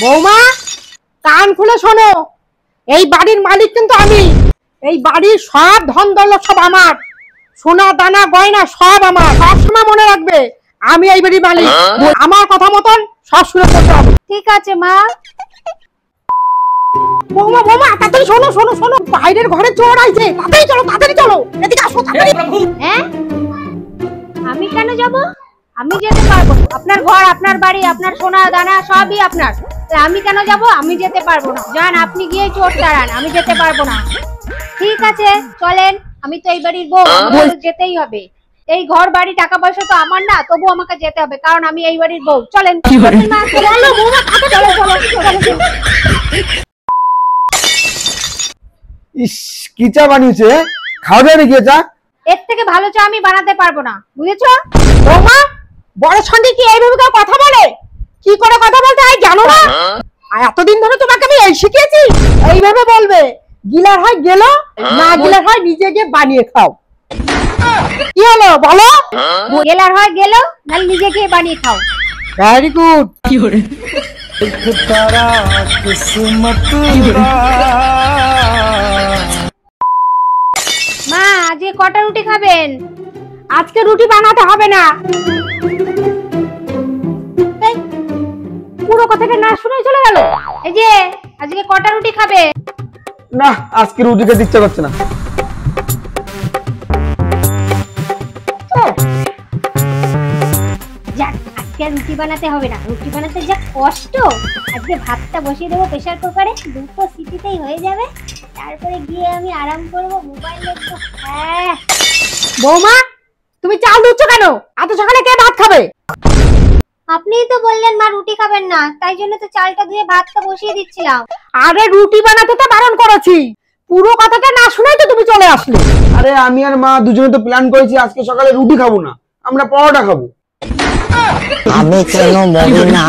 বৌমা কান খুলে শোনো, এই বাড়ির মালিক কিন্তু আমি। এই বাড়ির সব ধন দৌলত সব আমার, সোনা দানা গয়না সব আমার। সবসময় মনে রাখবে আমি এই বাড়ির মালিক। আমার কথা মতন সব শুনে করতে হবে। ঠিক আছে মা। বৌমা বৌমা তাড়াতাড়ি শোনো শোনো শোনো, বাইরের ঘরে চোর আইছে, তাড়াতাড়ি চলো তাড়াতাড়ি চলো, এদিকে আসো তাড়াতাড়ি। হ্যাঁ আমি কেন যাব? আমি যেতে পারবো। আপনার ঘর, আপনার বাড়ি, আপনার সোনা দানা সবই আপনার, আমি কেন যাব? আমি যেতে পারবো না। যান আপনি গিয়ে চোর তাড়ান, আমি যেতে পারবো না। ঠিক আছে চলেন, আমি তো এই বাড়ির বউ, আমাকে যেতেই হবে। এই ঘর বাড়ি টাকা পয়সা তো আমার না, তবু আমাকে যেতে হবে, কারণ আমি এই বাড়ির বউ। চলেন মা, চলো বৌমা, চলো চলো চলো। ইস কি চা বানিয়েছে, খাওয়া যায় নাকি চা? এর থেকে ভালো চা আমি বানাতে পারবো না, বুঝেছো? বৌমা বড়ের সঙ্গে কি এইভাবে কেউ কথা বলে? কি করে কথা বলতে হয় জানো না? আর এতদিন ধরে তোমাকে আমি এই শিখিয়েছি, এইভাবে বলবে। গিলার হয় গেলো, না গিলার হয় নিজে গিয়ে বানিয়ে খাও। কি হলো বলো? গেলার হয় গেলো, নাহলে নিজে গিয়ে বানিয়ে খাও। Very good. মা আজকে কটা রুটি খাবেন? আজকে রুটি বানাতে হবে না। এই, পুরো কথাটা না শুনে চলে গেল। এই যে আজকে কটা রুটি খাবে? না আজকে রুটি খেতে ইচ্ছা করছে না। যাক আজকে রুটি বানাতে হবে না। রুটি বানাতে যা কষ্ট। আজকে ভাতটা বসিয়ে দেবো প্রেসার কুকারে, দুটো সিটিতেই হয়ে যাবে। তারপরে গিয়ে আমি আরাম করবো, মোবাইল দেখবো। হ্যাঁ বৌমা তুমি চাল দিচ্ছ কেন? এত সকালে কে ভাত খাবে? আপনিই তো বললেন মা রুটি খাবেন না, তাই জন্য তো চালটা ধুয়ে ভাতটা বসিয়ে দিচ্ছিলাম। আরে রুটি বানাতে তো বারণ করেছি, পুরো কথাটা না শুনেই তো তুমি চলে আসলে। আরে আমি আর মা দুজনে তো প্ল্যান করেছি আজকে সকালে রুটি খাবো না, আমরা পরোটা খাবো। আমি কেন বলি না?